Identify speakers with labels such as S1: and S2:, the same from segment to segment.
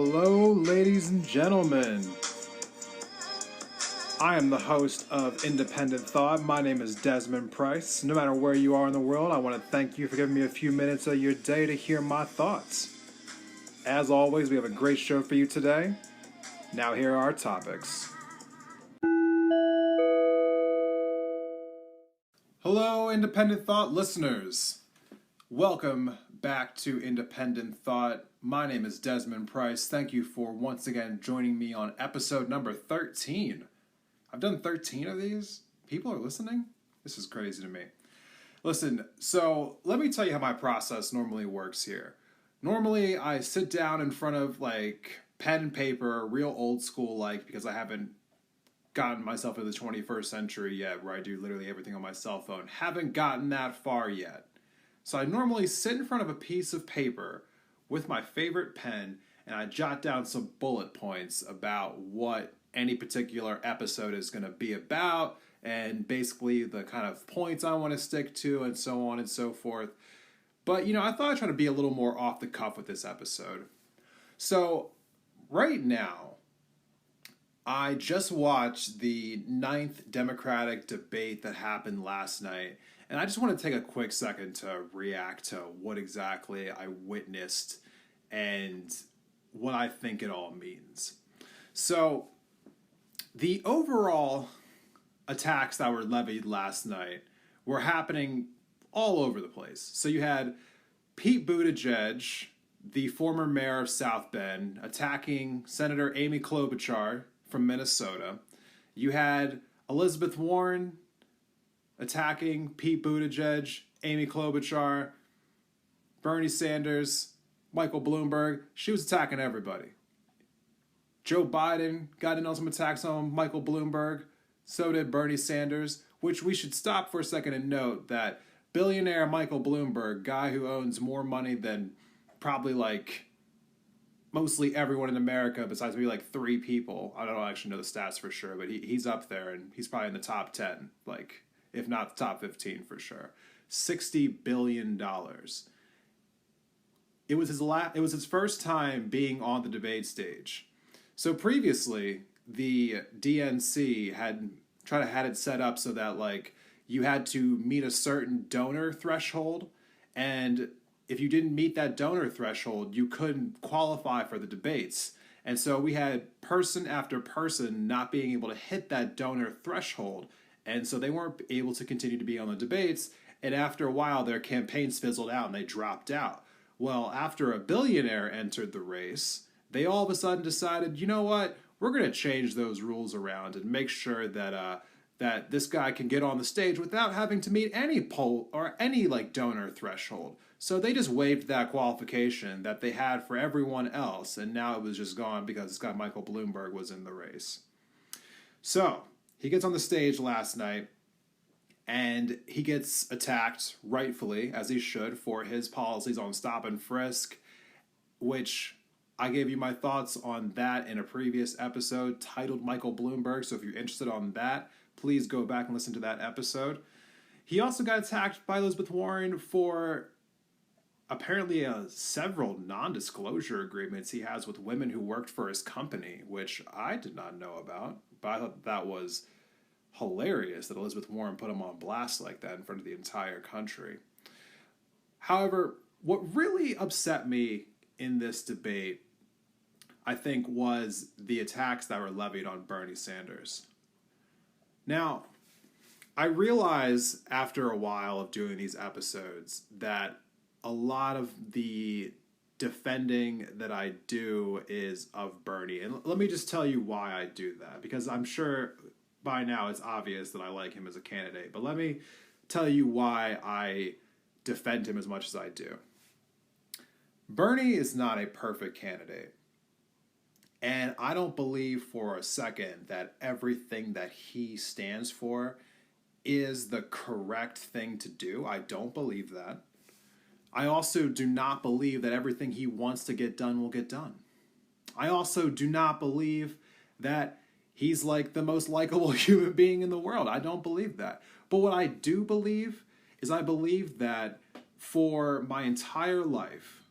S1: Hello, ladies and gentlemen. I am the host of Independent Thought. My name is Desmond Price. No matter where you are in the world, I want to thank you for giving me a few minutes of your day to hear my thoughts. As always, we have a great show for you today. Now, here are our topics. Hello, Independent Thought listeners. Welcome back to Independent Thought. My name is Desmond Price. Thank you for once again joining me on episode number 13. I've done 13 of these. People are listening? This is crazy to me. Listen, so let me tell you how my process normally works here. Normally, I sit down in front of pen and paper, real old school because I haven't gotten myself into the 21st century yet where I do literally everything on my cell phone. Haven't gotten that far yet. So I normally sit in front of a piece of paper with my favorite pen and I jot down some bullet points about what any particular episode is going to be about and basically the kind of points I want to stick to and so on and so forth. But, I thought I'd try to be a little more off the cuff with this episode. So right now, I just watched the 9th Democratic debate that happened last night. And I just want to take a quick second to react to what exactly I witnessed and what I think it all means. So, the overall attacks that were levied last night were happening all over the place. So you had Pete Buttigieg, the former mayor of South Bend, attacking Senator Amy Klobuchar from Minnesota. You had Elizabeth Warren attacking Pete Buttigieg, Amy Klobuchar, Bernie Sanders, Michael Bloomberg. She was attacking everybody. Joe Biden got in on some attacks on Michael Bloomberg. So did Bernie Sanders, which we should stop for a second and note that billionaire Michael Bloomberg, guy who owns more money than probably mostly everyone in America besides maybe 3 people. I don't actually know the stats for sure, but he's up there and he's probably in the top 10, if not the top 15 for sure. $60 billion. It was his first time being on the debate stage. So previously, the DNC had it set up so that you had to meet a certain donor threshold, and if you didn't meet that donor threshold, you couldn't qualify for the debates. And so we had person after person not being able to hit that donor threshold, and so they weren't able to continue to be on the debates, and after a while their campaigns fizzled out and they dropped out. Well, after a billionaire entered the race, they all of a sudden decided, you know what, we're going to change those rules around and make sure that that this guy can get on the stage without having to meet any poll or any donor threshold. So they just waived that qualification that they had for everyone else, and now it was just gone because this guy Michael Bloomberg was in the race. So he gets on the stage last night, and he gets attacked, rightfully, as he should, for his policies on stop and frisk, which I gave you my thoughts on that in a previous episode titled Michael Bloomberg, so if you're interested on that, please go back and listen to that episode. He also got attacked by Elizabeth Warren for apparently several non-disclosure agreements he has with women who worked for his company, which I did not know about, but I thought that was hilarious that Elizabeth Warren put him on blast like that in front of the entire country. However, what really upset me in this debate, I think, was the attacks that were levied on Bernie Sanders. Now, I realize after a while of doing these episodes that a lot of the defending that I do is of Bernie. And let me just tell you why I do that, because I'm sure by now it's obvious that I like him as a candidate. But let me tell you why I defend him as much as I do. Bernie is not a perfect candidate. And I don't believe for a second that everything that he stands for is the correct thing to do. I don't believe that. I also do not believe that everything he wants to get done will get done. I also do not believe that he's the most likable human being in the world. I don't believe that. But what I do believe is I believe that for my entire life,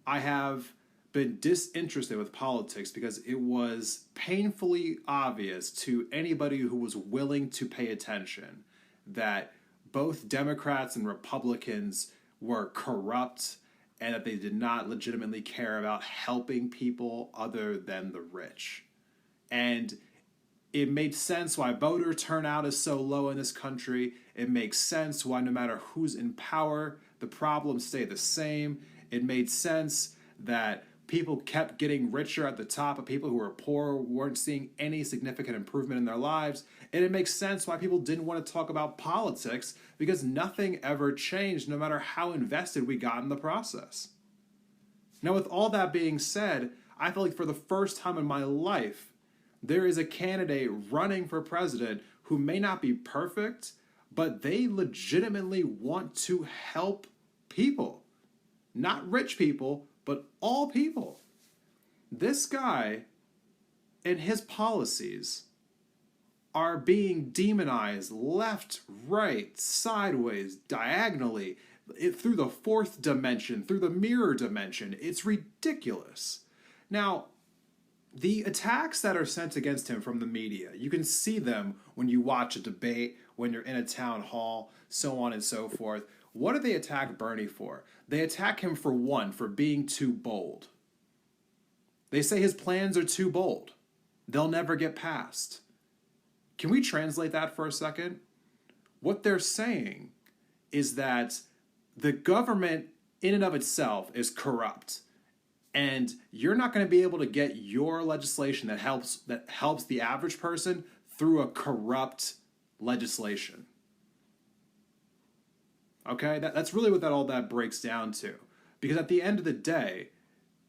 S1: I have been disinterested with politics because it was painfully obvious to anybody who was willing to pay attention that both Democrats and Republicans were corrupt and that they did not legitimately care about helping people other than the rich. And it made sense why voter turnout is so low in this country. It makes sense why no matter who's in power, the problems stay the same. It made sense that people kept getting richer at the top, but people who were poor weren't seeing any significant improvement in their lives. And it makes sense why people didn't want to talk about politics, because nothing ever changed no matter how invested we got in the process. Now, with all that being said, I feel like for the first time in my life, there is a candidate running for president who may not be perfect, but they legitimately want to help people. Not rich people, but all people. This guy and his policies are being demonized left, right, sideways, diagonally, through the fourth dimension, through the mirror dimension. It's ridiculous. Now, the attacks that are sent against him from the media, you can see them when you watch a debate, when you're in a town hall, so on and so forth. What do they attack Bernie for? They attack him for one, for being too bold. They say his plans are too bold. They'll never get passed. Can we translate that for a second? What they're saying is that the government in and of itself is corrupt. And you're not going to be able to get your legislation that helps the average person through a corrupt legislation. Okay, that's really what all that breaks down to. Because at the end of the day,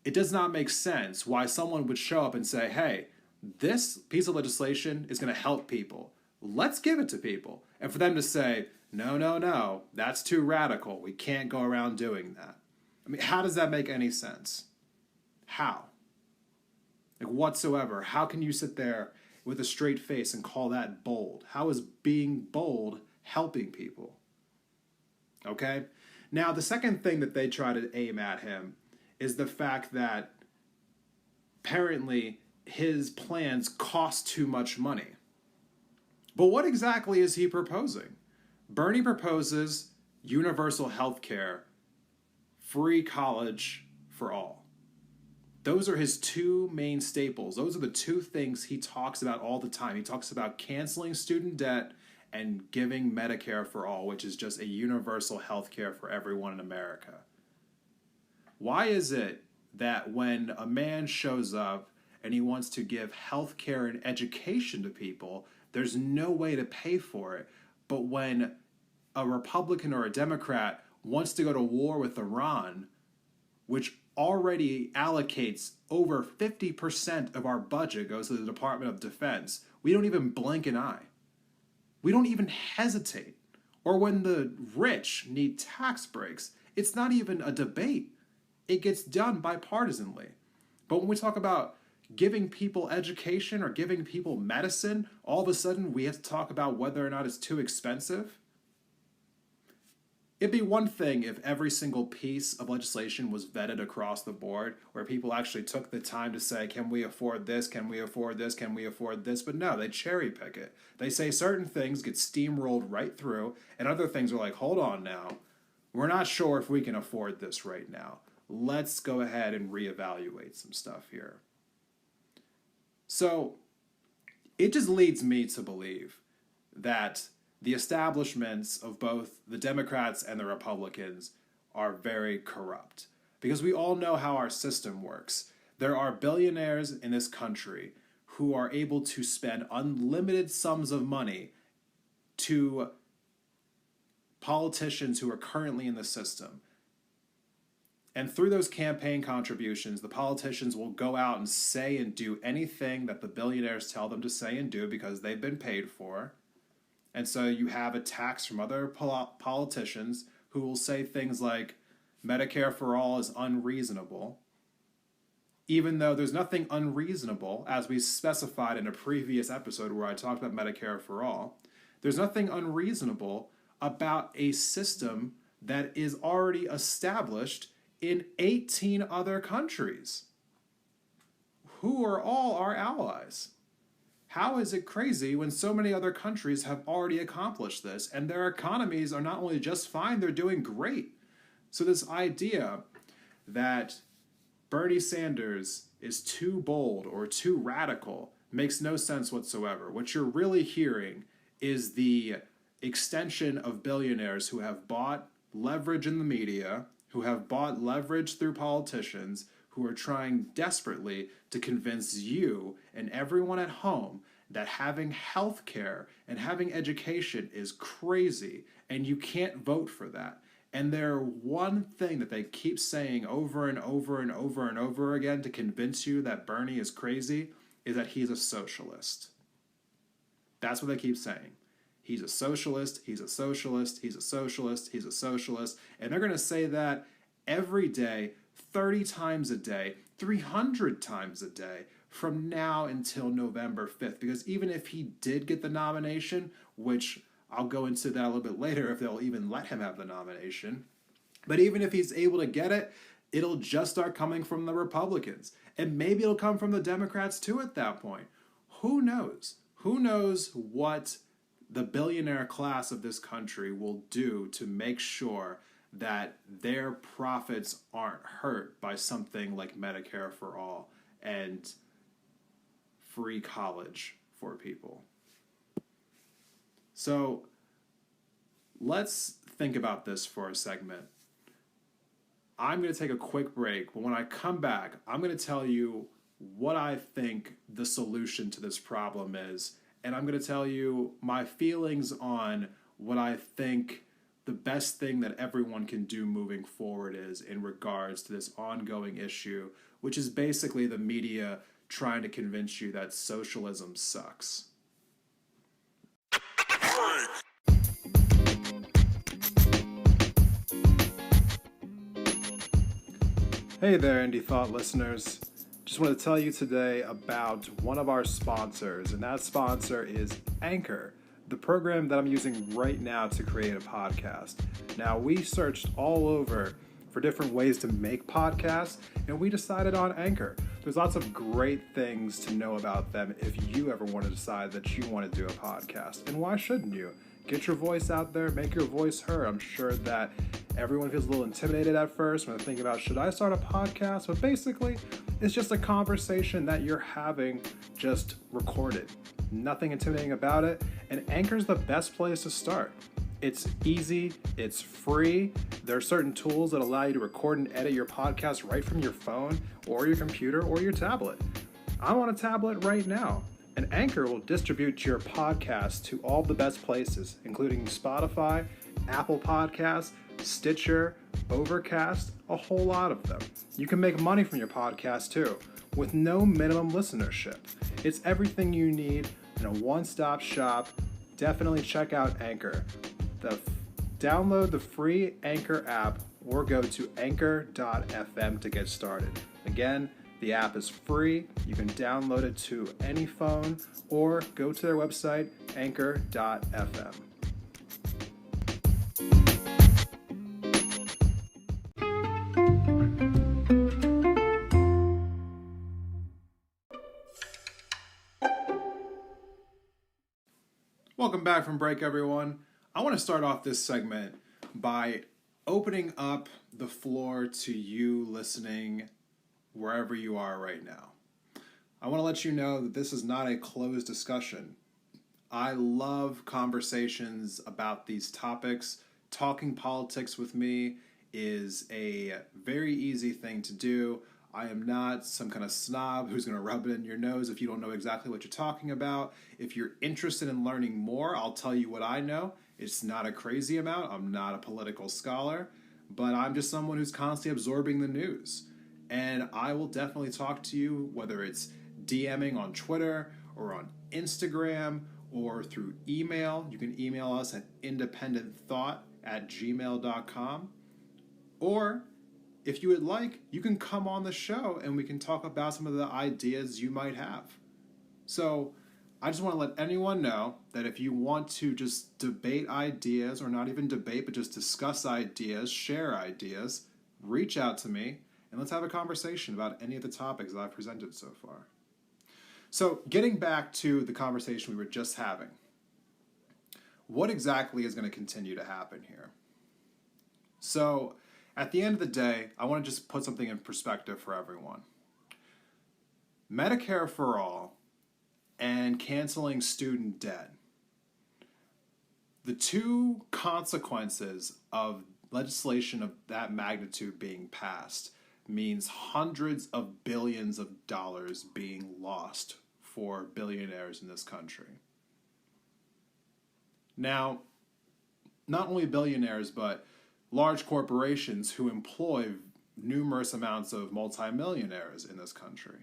S1: it does not make sense why someone would show up and say, hey, this piece of legislation is going to help people. Let's give it to people. And for them to say, no, that's too radical. We can't go around doing that. I mean, how does that make any sense? How? Like, whatsoever. How can you sit there with a straight face and call that bold? How is being bold helping people? Okay? Now, the second thing that they try to aim at him is the fact that apparently his plans cost too much money. But what exactly is he proposing? Bernie proposes universal health care, free college for all. Those are his two main staples. Those are the two things he talks about all the time. He talks about canceling student debt and giving Medicare for all, which is just a universal health care for everyone in America. Why is it that when a man shows up and he wants to give health care and education to people, there's no way to pay for it? But when a Republican or a Democrat wants to go to war with Iran, which already allocates over 50% of our budget goes to the Department of Defense, we don't even blink an eye. We don't even hesitate. Or when the rich need tax breaks, it's not even a debate. It gets done bipartisanly. But when we talk about giving people education or giving people medicine, all of a sudden we have to talk about whether or not it's too expensive. It'd be one thing if every single piece of legislation was vetted across the board, where people actually took the time to say, can we afford this? Can we afford this? Can we afford this? But no, they cherry pick it. They say certain things get steamrolled right through, and other things are like, hold on now. We're not sure if we can afford this right now. Let's go ahead and reevaluate some stuff here. So it just leads me to believe that the establishments of both the Democrats and the Republicans are very corrupt. Because we all know how our system works. There are billionaires in this country who are able to spend unlimited sums of money to politicians who are currently in the system. And through those campaign contributions, the politicians will go out and say and do anything that the billionaires tell them to say and do because they've been paid for. And so you have attacks from other politicians who will say things like Medicare for all is unreasonable, even though there's nothing unreasonable, as we specified in a previous episode where I talked about Medicare for all. There's nothing unreasonable about a system that is already established in 18 other countries. who are all our allies? How is it crazy when so many other countries have already accomplished this and their economies are not only just fine, they're doing great? So this idea that Bernie Sanders is too bold or too radical makes no sense whatsoever. What you're really hearing is the extension of billionaires who have bought leverage in the media, who have bought leverage through politicians, who are trying desperately to convince you and everyone at home that having health care and having education is crazy and you can't vote for that. And their one thing that they keep saying over and over and over and over again to convince you that Bernie is crazy is that he's a socialist. That's what they keep saying. He's a socialist, he's a socialist, he's a socialist, he's a socialist. And they're going to say that every day, 30 times a day, 300 times a day from now until November 5th. Because even if he did get the nomination, which I'll go into that a little bit later if they'll even let him have the nomination. But even if he's able to get it, it'll just start coming from the Republicans. And maybe it'll come from the Democrats too at that point. Who knows? Who knows what the billionaire class of this country will do to make sure that their profits aren't hurt by something like Medicare for all and free college for people. So let's think about this for a segment. I'm going to take a quick break, but when I come back, I'm going to tell you what I think the solution to this problem is, and I'm going to tell you my feelings on what I think the best thing that everyone can do moving forward is in regards to this ongoing issue, which is basically the media trying to convince you that socialism sucks. Hey there, Indie Thought listeners. Just want to tell you today about one of our sponsors, and that sponsor is Anchor, the program that I'm using right now to create a podcast. Now, we searched all over for different ways to make podcasts, and we decided on Anchor. There's lots of great things to know about them if you ever want to decide that you want to do a podcast. And why shouldn't you? Get your voice out there, make your voice heard. I'm sure that everyone feels a little intimidated at first when they think about, should I start a podcast? But basically, it's just a conversation that you're having just recorded. Nothing intimidating about it. And Anchor's the best place to start. It's easy, it's free. There are certain tools that allow you to record and edit your podcast right from your phone or your computer or your tablet. I'm on a tablet right now. And Anchor will distribute your podcast to all the best places, including Spotify, Apple Podcasts, Stitcher, Overcast, a whole lot of them. You can make money from your podcast too, with no minimum listenership. It's everything you need in a one-stop shop. Definitely check out Anchor. Download the free Anchor app or go to anchor.fm to get started. Again, the app is free. You can download it to any phone or go to their website, anchor.fm. Welcome back from break, everyone. I want to start off this segment by opening up the floor to you listening wherever you are right now. I want to let you know that this is not a closed discussion. I love conversations about these topics. Talking politics with me is a very easy thing to do. I am not some kind of snob who's going to rub it in your nose if you don't know exactly what you're talking about. If you're interested in learning more, I'll tell you what I know. It's not a crazy amount. I'm not a political scholar, but I'm just someone who's constantly absorbing the news. And I will definitely talk to you, whether it's DMing on Twitter or on Instagram or through email. You can email us at independentthought@gmail.com. Or if you would like, you can come on the show and we can talk about some of the ideas you might have. So I just want to let anyone know that if you want to just debate ideas, or not even debate, but just discuss ideas, share ideas, reach out to me and let's have a conversation about any of the topics that I've presented so far. So, getting back to the conversation we were just having, what exactly is going to continue to happen here? So, at the end of the day, I want to just put something in perspective for everyone. Medicare for all and canceling student debt. The two consequences of legislation of that magnitude being passed means hundreds of billions of dollars being lost for billionaires in this country. Now, not only billionaires, but large corporations who employ numerous amounts of multimillionaires in this country.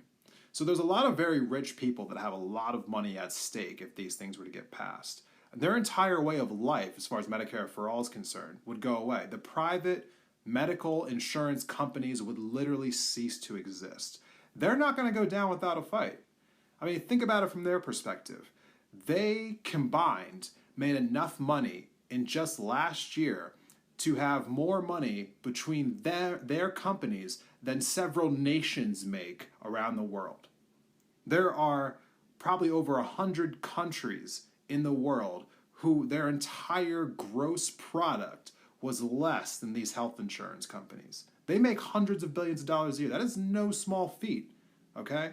S1: So there's a lot of very rich people that have a lot of money at stake if these things were to get passed. Their entire way of life, as far as Medicare for all is concerned, would go away. The private medical insurance companies would literally cease to exist. They're not going to go down without a fight. I mean, think about it from their perspective. They combined made enough money in just last year to have more money between their companies than several nations make around the world. There are probably over 100 countries in the world who their entire gross product was less than these health insurance companies. They make hundreds of billions of dollars a year. That is no small feat, okay?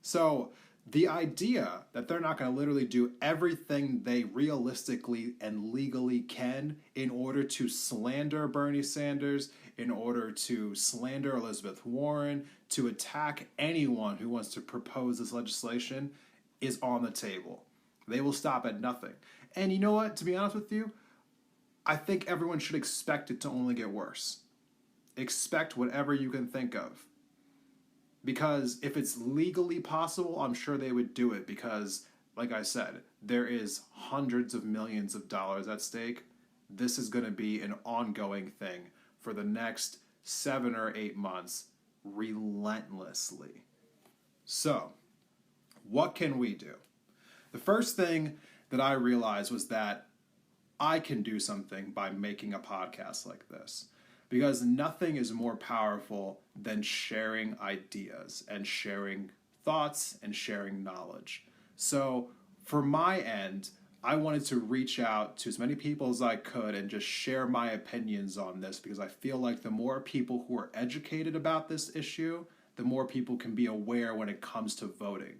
S1: So the idea that they're not going to literally do everything they realistically and legally can in order to slander Bernie Sanders, in order to slander Elizabeth Warren, to attack anyone who wants to propose this legislation is on the table. They will stop at nothing. And you know what? To be honest with you, I think everyone should expect it to only get worse. Expect whatever you can think of. Because if it's legally possible, I'm sure they would do it because, like I said, there is hundreds of millions of dollars at stake. This is going to be an ongoing thing for the next 7 or 8 months, relentlessly. So, what can we do? The first thing that I realized was that I can do something by making a podcast like this. Because nothing is more powerful than sharing ideas and sharing thoughts and sharing knowledge. So for my end, I wanted to reach out to as many people as I could and just share my opinions on this because I feel like the more people who are educated about this issue, the more people can be aware when it comes to voting.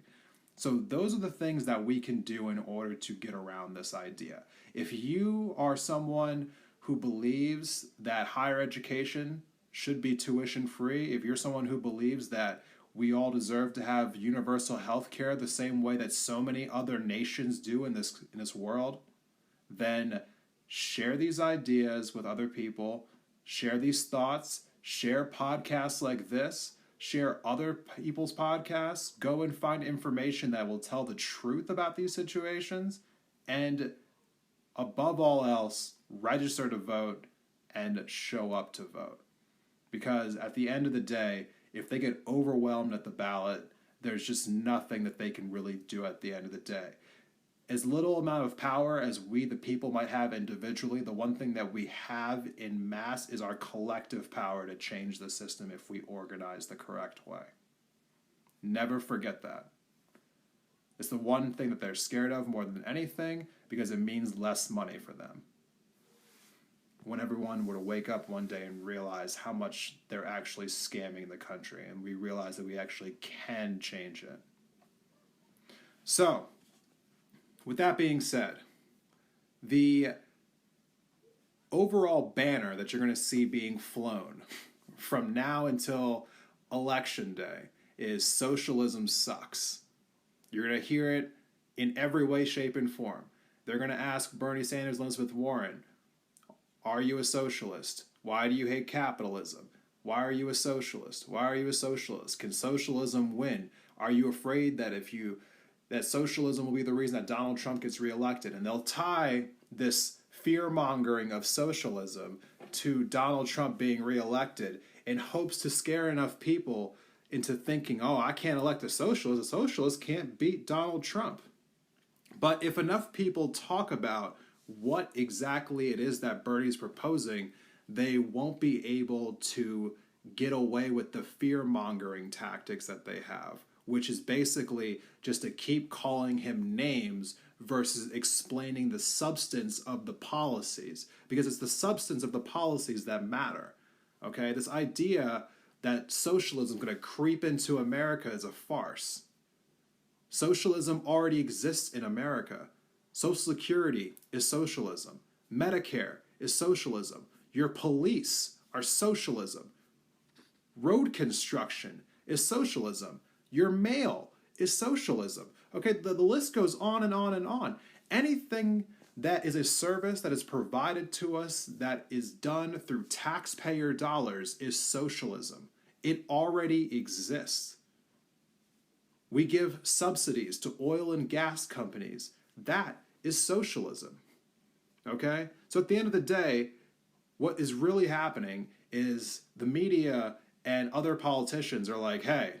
S1: So those are the things that we can do in order to get around this idea. If you are someone who believes that higher education should be tuition free, if you're someone who believes that we all deserve to have universal health care the same way that so many other nations do in this world, then share these ideas with other people, share these thoughts, share podcasts like this, share other people's podcasts, go and find information that will tell the truth about these situations, and above all else, register to vote and show up to vote. Because at the end of the day, if they get overwhelmed at the ballot, there's just nothing that they can really do at the end of the day. As little amount of power as we, the people, might have individually, the one thing that we have in mass is our collective power to change the system if we organize the correct way. Never forget that. It's the one thing that they're scared of more than anything because it means less money for them. When everyone were to wake up one day and realize how much they're actually scamming the country and we realize that we actually can change it. So, with that being said, the overall banner that you're going to see being flown from now until Election Day is Socialism Sucks. You're going to hear it in every way, shape, and form. They're going to ask Bernie Sanders and Elizabeth Warren, are you a socialist? Why do you hate capitalism? Why are you a socialist? Why are you a socialist? Can socialism win? Are you afraid that that socialism will be the reason that Donald Trump gets reelected? And they'll tie this fear-mongering of socialism to Donald Trump being reelected in hopes to scare enough people into thinking, oh, I can't elect a socialist. A socialist can't beat Donald Trump. But if enough people talk about what exactly it is that Bernie's proposing, they won't be able to get away with the fear-mongering tactics that they have, which is basically just to keep calling him names versus explaining the substance of the policies, because it's the substance of the policies that matter. Okay, this idea that socialism is going to creep into America is a farce. Socialism already exists in America. Social Security is socialism. Medicare is socialism. Your police are socialism. Road construction is socialism. Your mail is socialism. Okay, the list goes on and on and on. Anything that is a service that is provided to us that is done through taxpayer dollars is socialism. It already exists. We give subsidies to oil and gas companies. That is socialism. Okay? So at the end of the day, what is really happening is the media and other politicians are like, hey,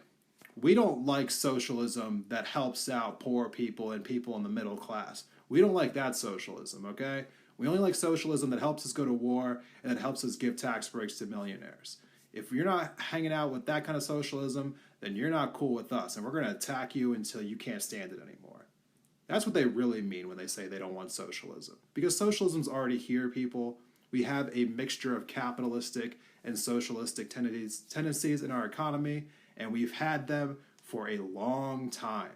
S1: we don't like socialism that helps out poor people and people in the middle class. We don't like that socialism, okay? We only like socialism that helps us go to war and that helps us give tax breaks to millionaires. If you're not hanging out with that kind of socialism, then you're not cool with us, and we're going to attack you until you can't stand it anymore. That's what they really mean when they say they don't want socialism. Because socialism's already here, people. We have a mixture of capitalistic and socialistic tendencies in our economy, and we've had them for a long time.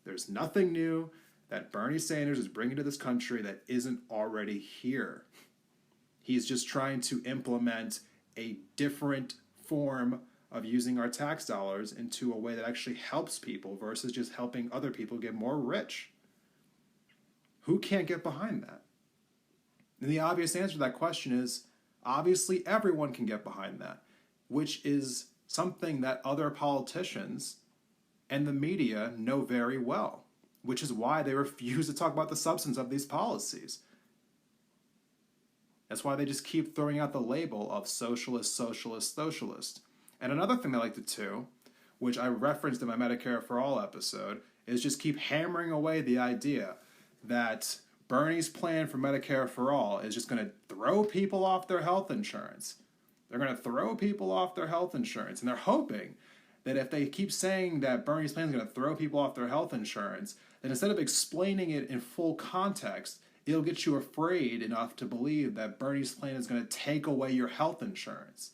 S1: There's nothing new that Bernie Sanders is bringing to this country that isn't already here. He's just trying to implement a different form of using our tax dollars into a way that actually helps people versus just helping other people get more rich. Who can't get behind that? And the obvious answer to that question is, obviously everyone can get behind that, which is something that other politicians and the media know very well, which is why they refuse to talk about the substance of these policies. That's why they just keep throwing out the label of socialist, socialist, socialist. And another thing they like to do, which I referenced in my Medicare for All episode, is just keep hammering away the idea that Bernie's plan for Medicare for All is just going to throw people off their health insurance. They're going to throw people off their health insurance, and they're hoping that if they keep saying that Bernie's plan is going to throw people off their health insurance, then instead of explaining it in full context, it'll get you afraid enough to believe that Bernie's plan is going to take away your health insurance.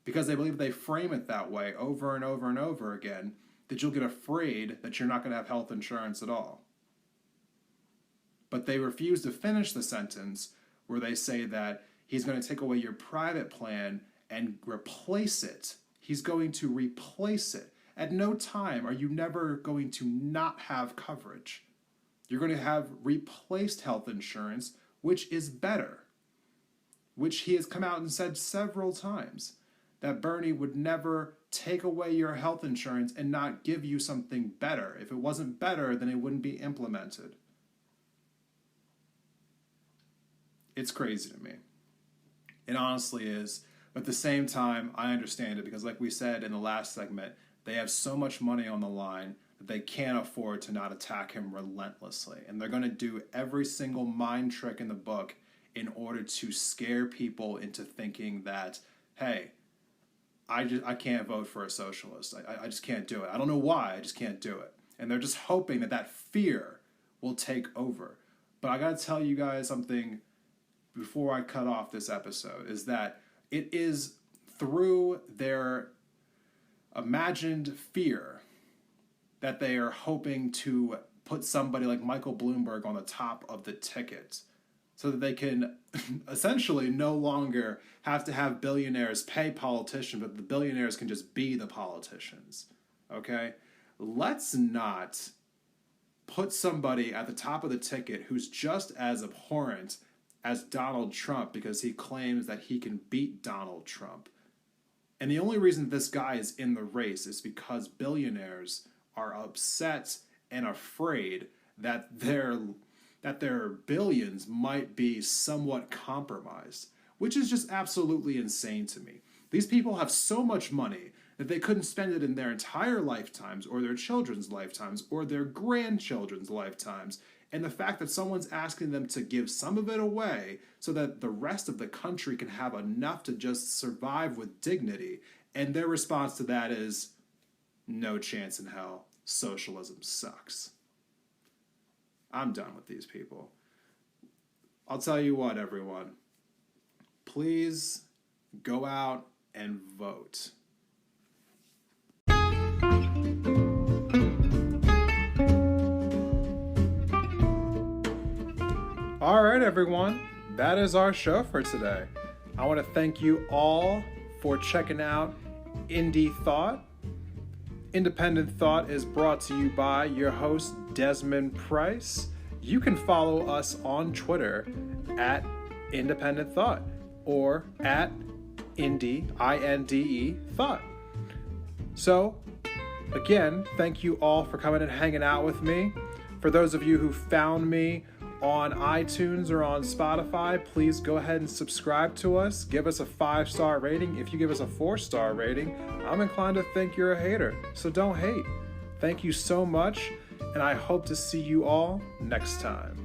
S1: Because they believe they frame it that way over and over and over again, that you'll get afraid that you're not going to have health insurance at all. But they refuse to finish the sentence where they say that he's going to take away your private plan and replace it. He's going to replace it. At no time are you never going to not have coverage. You're going to have replaced health insurance, which is better. Which he has come out and said several times, that Bernie would never take away your health insurance and not give you something better. If it wasn't better, then it wouldn't be implemented. It's crazy to me. It honestly is. But at the same time, I understand it because like we said in the last segment, they have so much money on the line that they can't afford to not attack him relentlessly. And they're going to do every single mind trick in the book in order to scare people into thinking that, hey, I can't vote for a socialist. I just can't do it. I don't know why. I just can't do it. And they're just hoping that that fear will take over. But I got to tell you guys something before I cut off this episode, is that it is through their imagined fear that they are hoping to put somebody like Michael Bloomberg on the top of the ticket so that they can essentially no longer have to have billionaires pay politicians, but the billionaires can just be the politicians. Okay? Let's not put somebody at the top of the ticket who's just as abhorrent as Donald Trump because he claims that he can beat Donald Trump. And the only reason this guy is in the race is because billionaires are upset and afraid that their billions might be somewhat compromised, which is just absolutely insane to me. These people have so much money that they couldn't spend it in their entire lifetimes or their children's lifetimes or their grandchildren's lifetimes. And the fact that someone's asking them to give some of it away so that the rest of the country can have enough to just survive with dignity. And their response to that is, no chance in hell. Socialism sucks. I'm done with these people. I'll tell you what, everyone. Please go out and vote. All right, everyone. That is our show for today. I want to thank you all for checking out Indie Thought. Independent Thought is brought to you by your host, Desmond Price. You can follow us on Twitter at Independent Thought or at Indie, I-N-D-E, Thought. So, again, thank you all for coming and hanging out with me. For those of you who found me on iTunes or on Spotify, please go ahead and subscribe to us. Give us a 5-star rating. If you give us a 4-star rating, I'm inclined to think you're a hater. So don't hate. Thank you so much, and I hope to see you all next time.